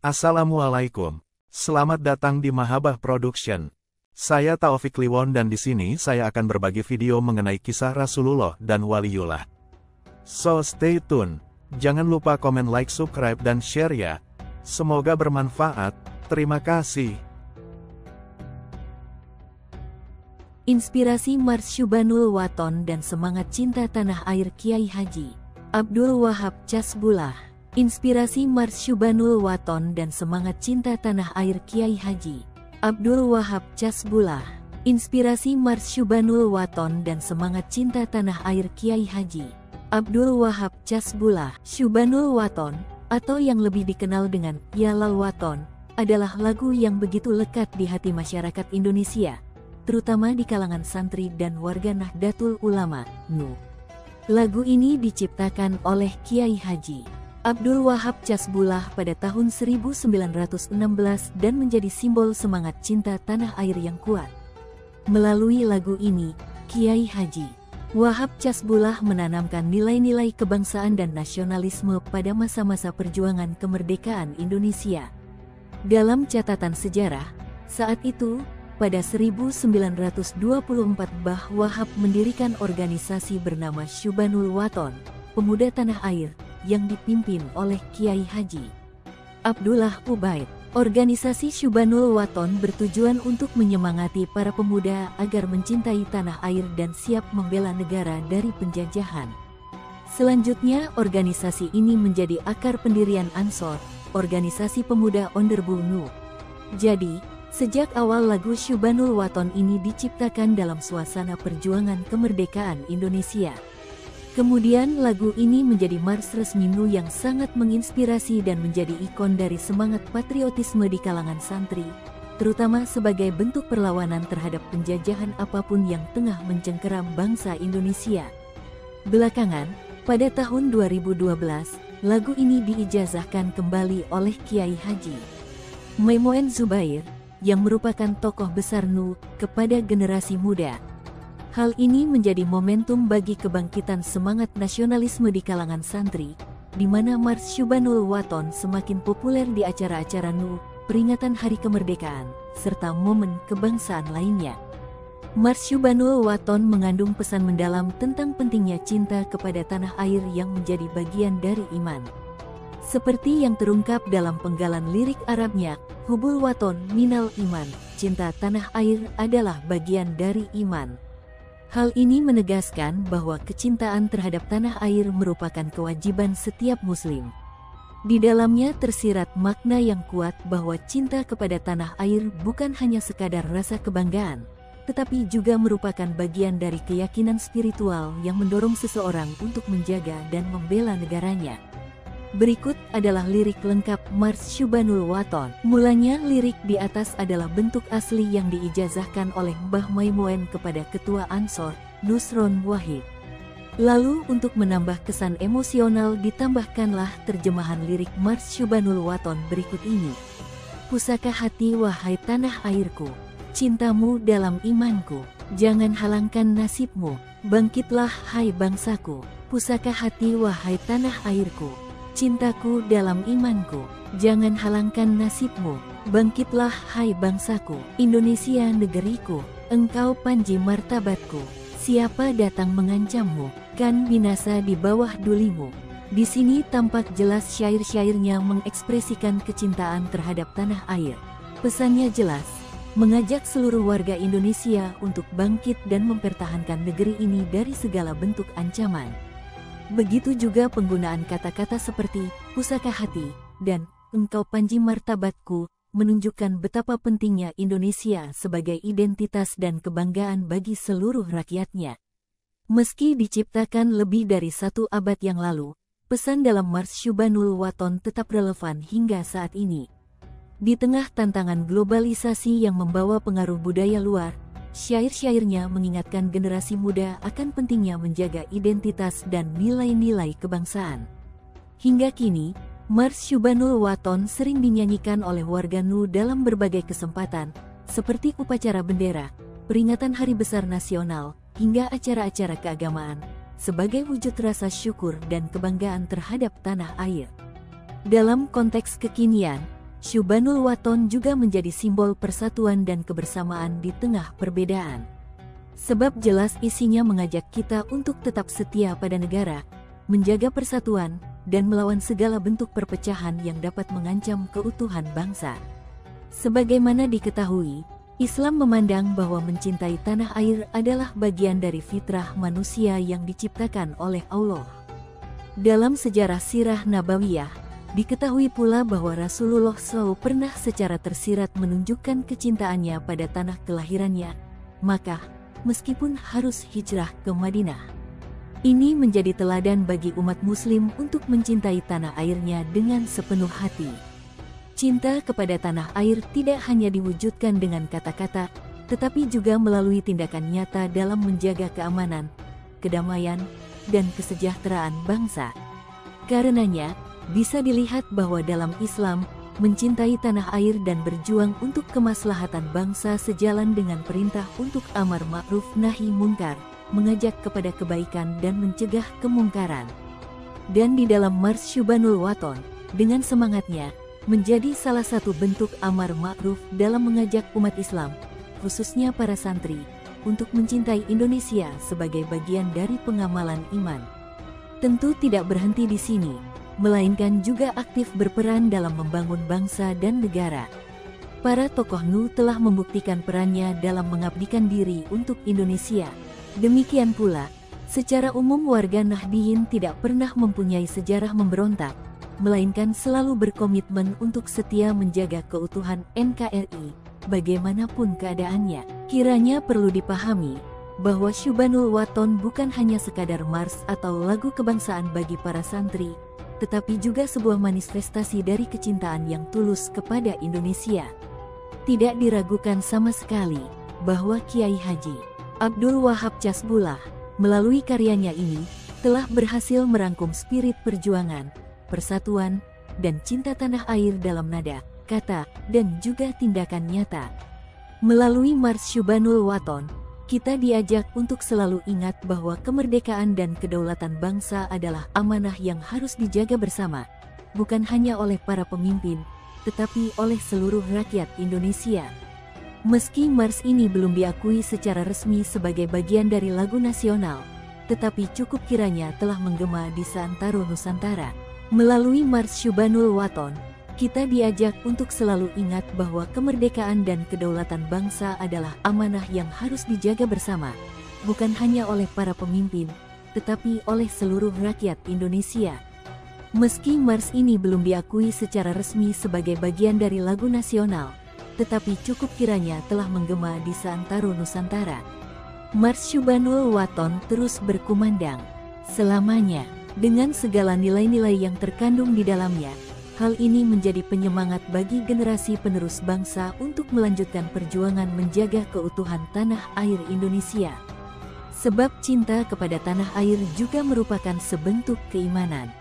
Assalamualaikum. Selamat datang di Mahabah Production. Saya Taufik Liwon dan di sini saya akan berbagi video mengenai kisah Rasulullah dan Waliullah. So stay tune. Jangan lupa komen, like, subscribe dan share ya. Semoga bermanfaat. Terima kasih. Inspirasi Mars Syubanul Waton dan semangat cinta tanah air Kiai Haji Abdul Wahab Casbullah. Inspirasi Mars Syubanul Waton dan semangat cinta tanah air Kiai Haji Abdul Wahab Casbullah. Inspirasi Mars Syubanul Waton dan semangat cinta tanah air Kiai Haji Abdul Wahab Casbullah. Syubanul Waton, atau yang lebih dikenal dengan Yalal Waton, adalah lagu yang begitu lekat di hati masyarakat Indonesia, terutama di kalangan santri dan warga Nahdlatul Ulama, NU. Lagu ini diciptakan oleh Kiai Haji Abdul Wahab Casbullah pada tahun 1916 dan menjadi simbol semangat cinta tanah air yang kuat. Melalui lagu ini, Kiai Haji Wahab Casbullah menanamkan nilai-nilai kebangsaan dan nasionalisme pada masa-masa perjuangan kemerdekaan Indonesia. Dalam catatan sejarah, saat itu, pada 1924 Bah Wahab mendirikan organisasi bernama Syubanul Waton, Pemuda Tanah Air, yang dipimpin oleh Kiai Haji Abdullah Ubaid. Organisasi Syubanul Waton bertujuan untuk menyemangati para pemuda agar mencintai tanah air dan siap membela negara dari penjajahan. Selanjutnya, organisasi ini menjadi akar pendirian Ansor, organisasi pemuda Onderbul NU. Jadi, sejak awal lagu Syubanul Waton ini diciptakan dalam suasana perjuangan kemerdekaan Indonesia. Kemudian lagu ini menjadi mars resmi NU yang sangat menginspirasi dan menjadi ikon dari semangat patriotisme di kalangan santri, terutama sebagai bentuk perlawanan terhadap penjajahan apapun yang tengah mencengkeram bangsa Indonesia. Belakangan, pada tahun 2012, lagu ini diijazahkan kembali oleh Kiai Haji Maimun Zubair, yang merupakan tokoh besar NU, kepada generasi muda. Hal ini menjadi momentum bagi kebangkitan semangat nasionalisme di kalangan santri, di mana Mars Syubanul Waton semakin populer di acara-acara NU, peringatan Hari Kemerdekaan, serta momen kebangsaan lainnya. Mars Syubanul Waton mengandung pesan mendalam tentang pentingnya cinta kepada tanah air yang menjadi bagian dari iman. Seperti yang terungkap dalam penggalan lirik Arabnya, Hubul Waton Minal Iman, cinta tanah air adalah bagian dari iman. Hal ini menegaskan bahwa kecintaan terhadap tanah air merupakan kewajiban setiap muslim. Di dalamnya tersirat makna yang kuat bahwa cinta kepada tanah air bukan hanya sekadar rasa kebanggaan, tetapi juga merupakan bagian dari keyakinan spiritual yang mendorong seseorang untuk menjaga dan membela negaranya. Berikut adalah lirik lengkap Mars Syubanul Waton. Mulanya lirik di atas adalah bentuk asli yang diijazahkan oleh Mbah Maimun kepada Ketua Ansor, Nusron Wahid. Lalu untuk menambah kesan emosional ditambahkanlah terjemahan lirik Mars Syubanul Waton berikut ini. Pusaka hati wahai tanah airku, cintamu dalam imanku, jangan halangkan nasibmu, bangkitlah hai bangsaku. Pusaka hati wahai tanah airku, cintaku dalam imanku, jangan halangkan nasibmu, bangkitlah hai bangsaku. Indonesia negeriku, engkau panji martabatku, siapa datang mengancammu, kan binasa di bawah dulimu. Di sini tampak jelas syair-syairnya mengekspresikan kecintaan terhadap tanah air. Pesannya jelas, mengajak seluruh warga Indonesia untuk bangkit dan mempertahankan negeri ini dari segala bentuk ancaman. Begitu juga penggunaan kata-kata seperti pusaka hati dan engkau panji martabatku menunjukkan betapa pentingnya Indonesia sebagai identitas dan kebanggaan bagi seluruh rakyatnya. Meski diciptakan lebih dari 1 abad yang lalu, pesan dalam Mars Syubanul Waton tetap relevan hingga saat ini. Di tengah tantangan globalisasi yang membawa pengaruh budaya luar, syair-syairnya mengingatkan generasi muda akan pentingnya menjaga identitas dan nilai-nilai kebangsaan. Hingga kini, Mars Syubanul Waton sering dinyanyikan oleh warga NU dalam berbagai kesempatan, seperti upacara bendera, peringatan Hari Besar Nasional, hingga acara-acara keagamaan, sebagai wujud rasa syukur dan kebanggaan terhadap tanah air. Dalam konteks kekinian, Syubanul Waton juga menjadi simbol persatuan dan kebersamaan di tengah perbedaan. Sebab jelas isinya mengajak kita untuk tetap setia pada negara, menjaga persatuan, dan melawan segala bentuk perpecahan yang dapat mengancam keutuhan bangsa. Sebagaimana diketahui, Islam memandang bahwa mencintai tanah air adalah bagian dari fitrah manusia yang diciptakan oleh Allah. Dalam sejarah sirah nabawiyah, diketahui pula bahwa Rasulullah SAW pernah secara tersirat menunjukkan kecintaannya pada tanah kelahirannya, Makkah, meskipun harus hijrah ke Madinah. Ini menjadi teladan bagi umat muslim untuk mencintai tanah airnya dengan sepenuh hati. Cinta kepada tanah air tidak hanya diwujudkan dengan kata-kata, tetapi juga melalui tindakan nyata dalam menjaga keamanan, kedamaian, dan kesejahteraan bangsa. Karenanya, bisa dilihat bahwa dalam Islam, mencintai tanah air dan berjuang untuk kemaslahatan bangsa sejalan dengan perintah untuk amar ma'ruf nahi mungkar, mengajak kepada kebaikan dan mencegah kemungkaran. Dan di dalam Mars Syubanul Waton, dengan semangatnya, menjadi salah satu bentuk amar ma'ruf dalam mengajak umat Islam, khususnya para santri, untuk mencintai Indonesia sebagai bagian dari pengamalan iman. Tentu tidak berhenti di sini, melainkan juga aktif berperan dalam membangun bangsa dan negara. Para tokoh NU telah membuktikan perannya dalam mengabdikan diri untuk Indonesia. Demikian pula, secara umum warga Nahdliyin tidak pernah mempunyai sejarah memberontak, melainkan selalu berkomitmen untuk setia menjaga keutuhan NKRI, bagaimanapun keadaannya. Kiranya perlu dipahami, bahwa Syubanul Waton bukan hanya sekadar mars atau lagu kebangsaan bagi para santri, tetapi juga sebuah manifestasi dari kecintaan yang tulus kepada Indonesia. Tidak diragukan sama sekali bahwa Kiai Haji Abdul Wahab Casbullah melalui karyanya ini telah berhasil merangkum spirit perjuangan, persatuan, dan cinta tanah air dalam nada, kata, dan juga tindakan nyata. Melalui Mars Syubanul Waton, kita diajak untuk selalu ingat bahwa kemerdekaan dan kedaulatan bangsa adalah amanah yang harus dijaga bersama, bukan hanya oleh para pemimpin, tetapi oleh seluruh rakyat Indonesia. Meski Mars ini belum diakui secara resmi sebagai bagian dari lagu nasional, tetapi cukup kiranya telah menggema di seantero Nusantara. Melalui Mars Syubanul Waton, kita diajak untuk selalu ingat bahwa kemerdekaan dan kedaulatan bangsa adalah amanah yang harus dijaga bersama, bukan hanya oleh para pemimpin, tetapi oleh seluruh rakyat Indonesia. Meski Mars ini belum diakui secara resmi sebagai bagian dari lagu nasional, tetapi cukup kiranya telah menggema di seantero Nusantara. Mars Syubanul Waton terus berkumandang selamanya, dengan segala nilai-nilai yang terkandung di dalamnya. Hal ini menjadi penyemangat bagi generasi penerus bangsa untuk melanjutkan perjuangan menjaga keutuhan tanah air Indonesia. Sebab cinta kepada tanah air juga merupakan sebentuk keimanan.